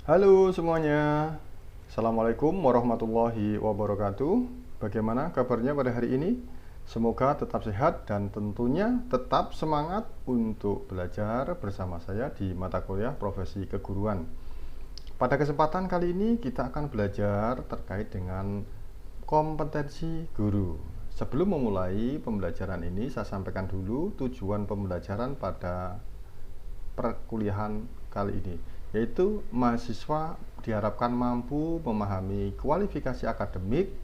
Halo semuanya, Assalamualaikum warahmatullahi wabarakatuh. Bagaimana kabarnya pada hari ini? Semoga tetap sehat dan tentunya tetap semangat untuk belajar bersama saya di mata kuliah profesi keguruan. Pada kesempatan kali ini kita akan belajar terkait dengan kompetensi guru. Sebelum memulai pembelajaran ini, saya sampaikan dulu tujuan pembelajaran pada perkuliahan kali ini, yaitu mahasiswa diharapkan mampu memahami kualifikasi akademik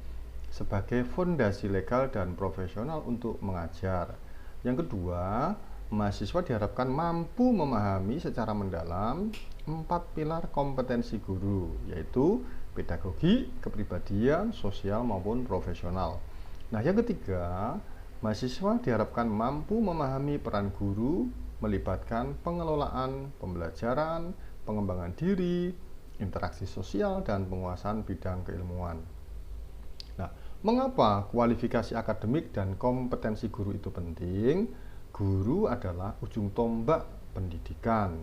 sebagai fondasi legal dan profesional untuk mengajar. Yang kedua, mahasiswa diharapkan mampu memahami secara mendalam 4 pilar kompetensi guru, yaitu pedagogi, kepribadian, sosial maupun profesional. Nah, yang ketiga, mahasiswa diharapkan mampu memahami peran guru melibatkan pengelolaan pembelajaran, pengembangan diri, interaksi sosial, dan penguasaan bidang keilmuan. Nah, mengapa kualifikasi akademik dan kompetensi guru itu penting? Guru adalah ujung tombak pendidikan.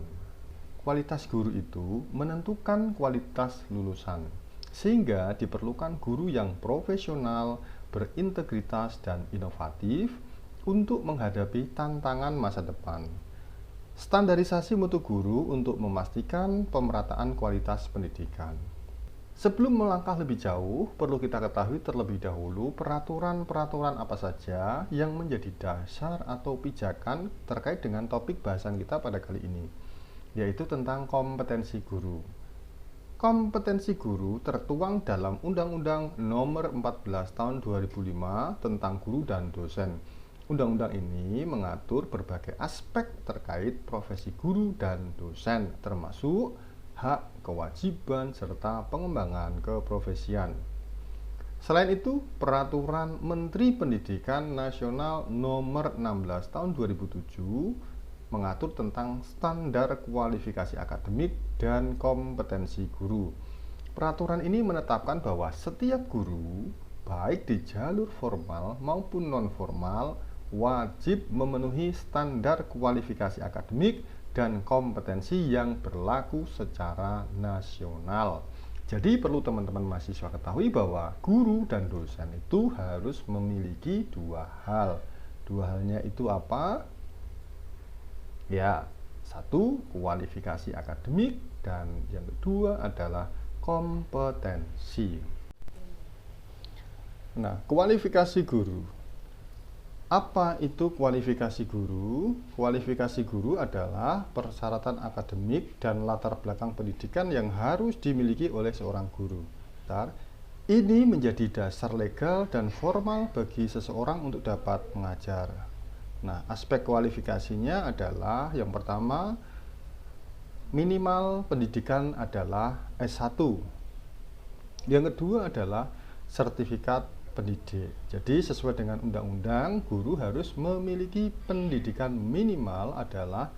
Kualitas guru itu menentukan kualitas lulusan, sehingga diperlukan guru yang profesional, berintegritas, dan inovatif untuk menghadapi tantangan masa depan. Standarisasi mutu guru untuk memastikan pemerataan kualitas pendidikan. Sebelum melangkah lebih jauh, perlu kita ketahui terlebih dahulu peraturan-peraturan apa saja yang menjadi dasar atau pijakan terkait dengan topik bahasan kita pada kali ini, yaitu tentang kompetensi guru. Kompetensi guru tertuang dalam Undang-Undang Nomor 14 Tahun 2005 tentang guru dan dosen. Undang-undang ini mengatur berbagai aspek terkait profesi guru dan dosen, termasuk hak, kewajiban, serta pengembangan keprofesian. Selain itu, Peraturan Menteri Pendidikan Nasional Nomor 16 Tahun 2007 mengatur tentang standar kualifikasi akademik dan kompetensi guru. Peraturan ini menetapkan bahwa setiap guru, baik di jalur formal maupun non-formal, wajib memenuhi standar kualifikasi akademik dan kompetensi yang berlaku secara nasional. Jadi perlu teman-teman mahasiswa ketahui bahwa guru dan dosen itu harus memiliki dua hal. Dua halnya itu apa? Ya, satu kualifikasi akademik dan yang kedua adalah kompetensi. Nah, kualifikasi guru. Apa itu kualifikasi guru? Kualifikasi guru adalah persyaratan akademik dan latar belakang pendidikan yang harus dimiliki oleh seorang guru. Ini menjadi dasar legal dan formal bagi seseorang untuk dapat mengajar. Nah, aspek kualifikasinya adalah yang pertama, minimal pendidikan adalah S1. Yang kedua adalah sertifikat pendidik. Jadi sesuai dengan undang-undang, guru harus memiliki pendidikan minimal adalah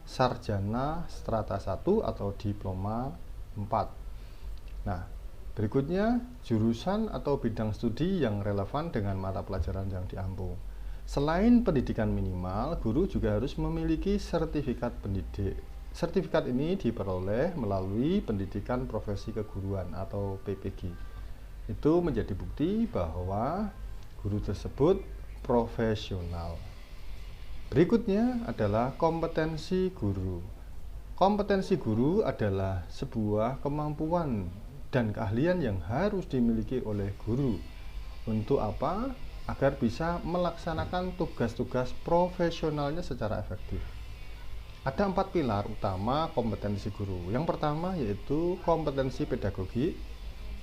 sarjana strata 1 atau diploma 4. Nah, berikutnya jurusan atau bidang studi yang relevan dengan mata pelajaran yang diampu. Selain pendidikan minimal, guru juga harus memiliki sertifikat pendidik. Sertifikat ini diperoleh melalui pendidikan profesi keguruan atau PPG. Itu menjadi bukti bahwa guru tersebut profesional. Berikutnya adalah kompetensi guru. Kompetensi guru adalah sebuah kemampuan dan keahlian yang harus dimiliki oleh guru. Untuk apa? Agar bisa melaksanakan tugas-tugas profesionalnya secara efektif. Ada 4 pilar utama kompetensi guru. Yang pertama yaitu kompetensi pedagogi,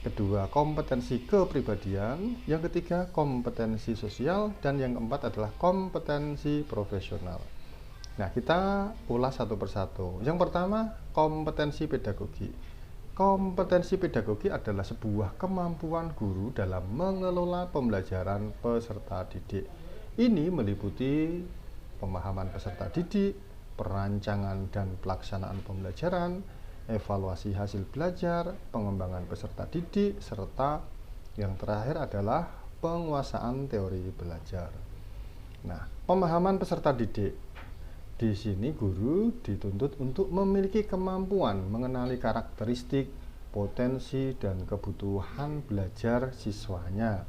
kedua kompetensi kepribadian, yang ketiga kompetensi sosial, dan yang keempat adalah kompetensi profesional. Nah, kita ulas satu persatu. Yang pertama, kompetensi pedagogi. Kompetensi pedagogi adalah sebuah kemampuan guru dalam mengelola pembelajaran peserta didik. Ini meliputi pemahaman peserta didik, perancangan dan pelaksanaan pembelajaran, evaluasi hasil belajar, pengembangan peserta didik, serta yang terakhir adalah penguasaan teori belajar. Nah, pemahaman peserta didik. Di sini guru dituntut untuk memiliki kemampuan mengenali karakteristik, potensi, dan kebutuhan belajar siswanya.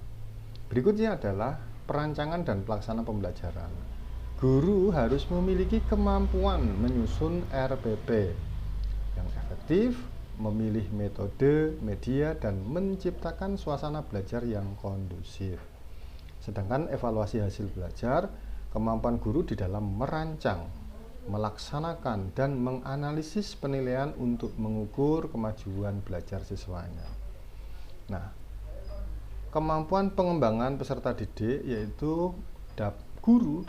Berikutnya adalah perancangan dan pelaksanaan pembelajaran. Guru harus memiliki kemampuan menyusun RPP yang efektif, memilih metode, media, dan menciptakan suasana belajar yang kondusif. Sedangkan evaluasi hasil belajar, kemampuan guru di dalam merancang, melaksanakan, dan menganalisis penilaian untuk mengukur kemajuan belajar siswanya. Nah, kemampuan pengembangan peserta didik guru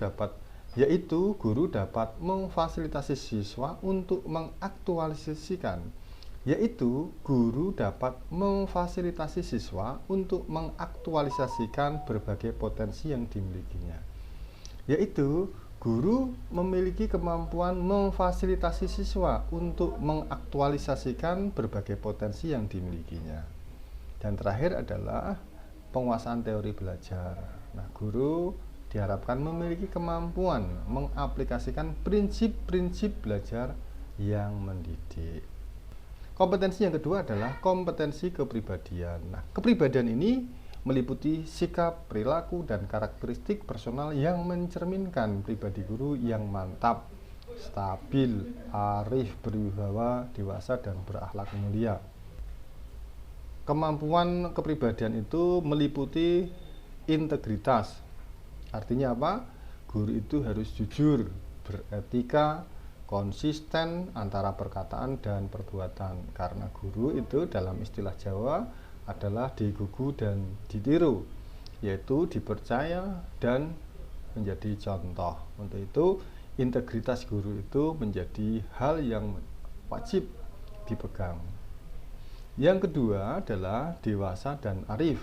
dapat memfasilitasi siswa untuk mengaktualisasikan berbagai potensi yang dimilikinya. Guru memiliki kemampuan memfasilitasi siswa untuk mengaktualisasikan berbagai potensi yang dimilikinya. Dan terakhir adalah penguasaan teori belajar. Nah, guru diharapkan memiliki kemampuan mengaplikasikan prinsip-prinsip belajar yang mendidik. Kompetensi yang kedua adalah kompetensi kepribadian. Nah, kepribadian ini meliputi sikap, perilaku, dan karakteristik personal yang mencerminkan pribadi guru yang mantap, stabil, arif, berwibawa, dewasa, dan berakhlak mulia. Kemampuan kepribadian itu meliputi integritas. Artinya apa? Guru itu harus jujur, beretika, konsisten antara perkataan dan perbuatan. Karena guru itu dalam istilah Jawa adalah digugu dan ditiru, yaitu dipercaya dan menjadi contoh. Untuk itu, integritas guru itu menjadi hal yang wajib dipegang. Yang kedua adalah dewasa dan arif,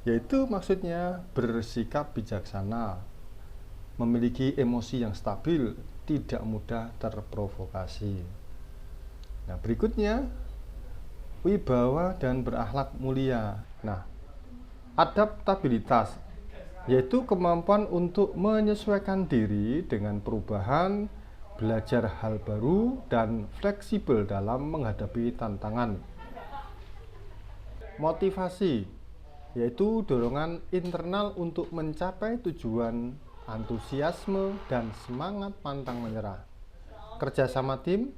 yaitu maksudnya bersikap bijaksana, memiliki emosi yang stabil, tidak mudah terprovokasi. Nah, berikutnya wibawa dan berakhlak mulia. Nah, adaptabilitas yaitu kemampuan untuk menyesuaikan diri dengan perubahan, belajar hal baru, dan fleksibel dalam menghadapi tantangan. Motivasi yaitu dorongan internal untuk mencapai tujuan, antusiasme, dan semangat pantang menyerah. Kerjasama tim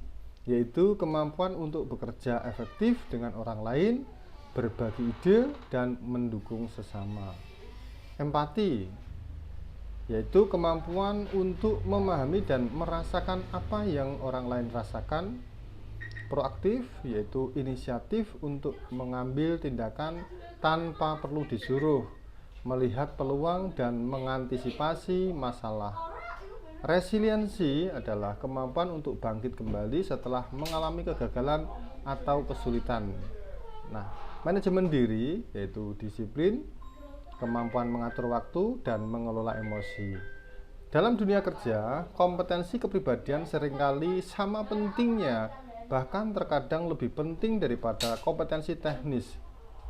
yaitu kemampuan untuk bekerja efektif dengan orang lain, berbagi ide, dan mendukung sesama. Empati yaitu kemampuan untuk memahami dan merasakan apa yang orang lain rasakan. Proaktif yaitu inisiatif untuk mengambil tindakan tanpa perlu disuruh, melihat peluang dan mengantisipasi masalah. Resiliensi adalah kemampuan untuk bangkit kembali setelah mengalami kegagalan atau kesulitan. Nah, manajemen diri yaitu disiplin, kemampuan mengatur waktu, dan mengelola emosi. Dalam dunia kerja, kompetensi kepribadian seringkali sama pentingnya, bahkan terkadang lebih penting daripada kompetensi teknis.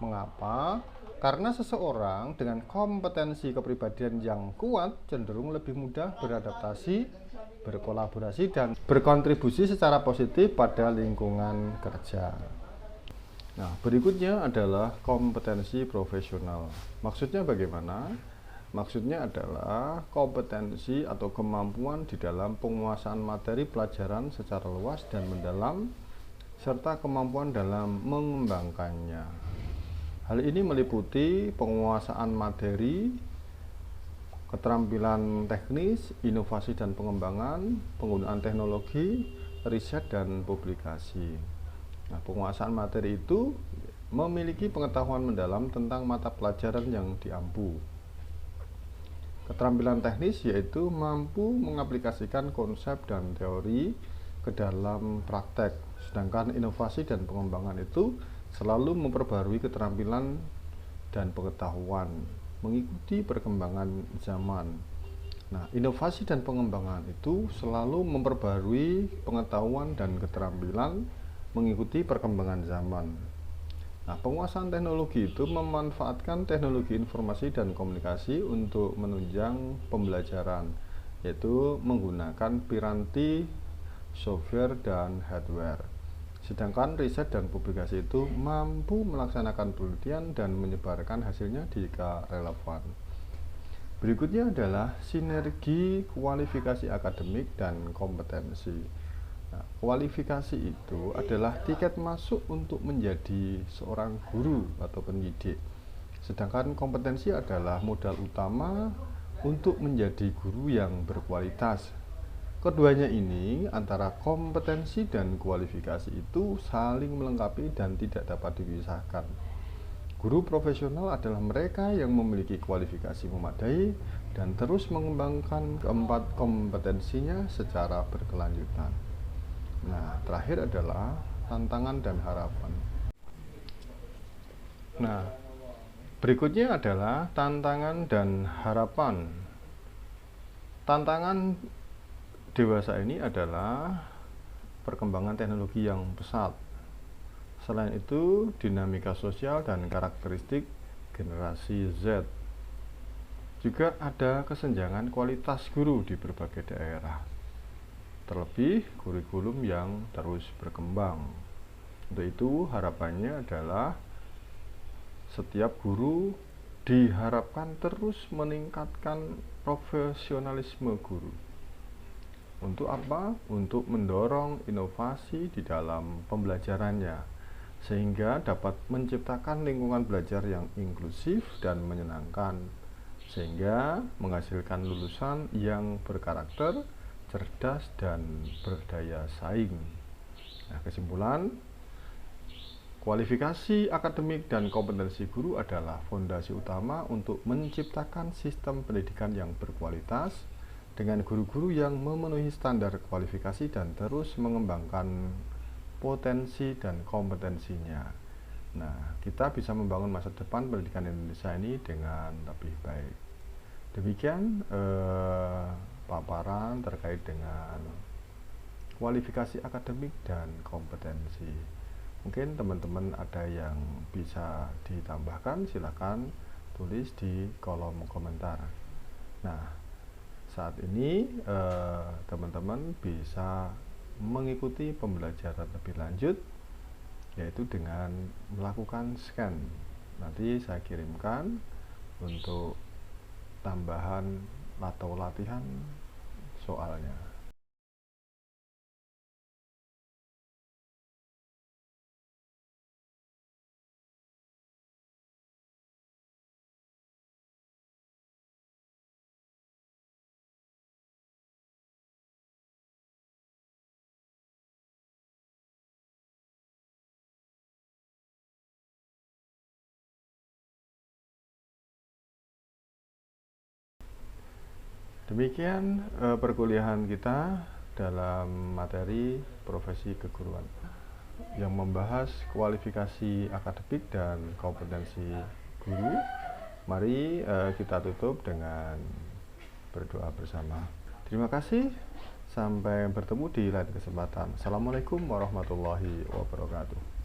Mengapa? Karena seseorang dengan kompetensi kepribadian yang kuat cenderung lebih mudah beradaptasi, berkolaborasi, dan berkontribusi secara positif pada lingkungan kerja. Nah, berikutnya adalah kompetensi profesional. Maksudnya bagaimana? Maksudnya adalah kompetensi atau kemampuan di dalam penguasaan materi pelajaran secara luas dan mendalam, serta kemampuan dalam mengembangkannya. Hal ini meliputi penguasaan materi, keterampilan teknis, inovasi dan pengembangan, penggunaan teknologi, riset, dan publikasi. Nah, penguasaan materi itu memiliki pengetahuan mendalam tentang mata pelajaran yang diampu. Keterampilan teknis yaitu mampu mengaplikasikan konsep dan teori ke dalam praktek. Sedangkan inovasi dan pengembangan itu selalu memperbarui keterampilan dan pengetahuan mengikuti perkembangan zaman. Nah, inovasi dan pengembangan itu selalu memperbarui pengetahuan dan keterampilan mengikuti perkembangan zaman. Nah, penguasaan teknologi itu memanfaatkan teknologi informasi dan komunikasi untuk menunjang pembelajaran. yaitu menggunakan piranti, software, dan hardware. Sedangkan riset dan publikasi itu mampu melaksanakan penelitian dan menyebarkan hasilnya jika relevan. Berikutnya adalah sinergi kualifikasi akademik dan kompetensi. Nah, kualifikasi itu adalah tiket masuk untuk menjadi seorang guru atau pendidik. Sedangkan kompetensi adalah modal utama untuk menjadi guru yang berkualitas. Keduanya ini antara kompetensi dan kualifikasi itu saling melengkapi dan tidak dapat dipisahkan. Guru profesional adalah mereka yang memiliki kualifikasi memadai dan terus mengembangkan keempat kompetensinya secara berkelanjutan. Nah, terakhir adalah tantangan dan harapan. Nah, berikutnya adalah tantangan dan harapan. Tantangan dewasa ini adalah perkembangan teknologi yang pesat. Selain itu, dinamika sosial dan karakteristik generasi Z. Juga ada kesenjangan kualitas guru di berbagai daerah. Terlebih kurikulum yang terus berkembang. Untuk itu, harapannya adalah setiap guru diharapkan terus meningkatkan profesionalisme guru. Untuk apa? Untuk mendorong inovasi di dalam pembelajarannya, sehingga dapat menciptakan lingkungan belajar yang inklusif dan menyenangkan, sehingga menghasilkan lulusan yang berkarakter, cerdas, dan berdaya saing. Nah, kesimpulan, kualifikasi akademik dan kompetensi guru adalah fondasi utama untuk menciptakan sistem pendidikan yang berkualitas dengan guru-guru yang memenuhi standar kualifikasi dan terus mengembangkan potensi dan kompetensinya. Nah, kita bisa membangun masa depan pendidikan Indonesia ini dengan lebih baik. Demikian paparan terkait dengan kualifikasi akademik dan kompetensi. Mungkin teman-teman ada yang bisa ditambahkan, silakan tulis di kolom komentar. Nah, saat ini teman-teman bisa mengikuti pembelajaran lebih lanjut, yaitu dengan melakukan scan. Nanti saya kirimkan untuk tambahan atau latihan soalnya. Demikian perkuliahan kita dalam materi profesi keguruan yang membahas kualifikasi akademik dan kompetensi guru. Mari kita tutup dengan berdoa bersama. Terima kasih, sampai bertemu di lain kesempatan. Assalamualaikum warahmatullahi wabarakatuh.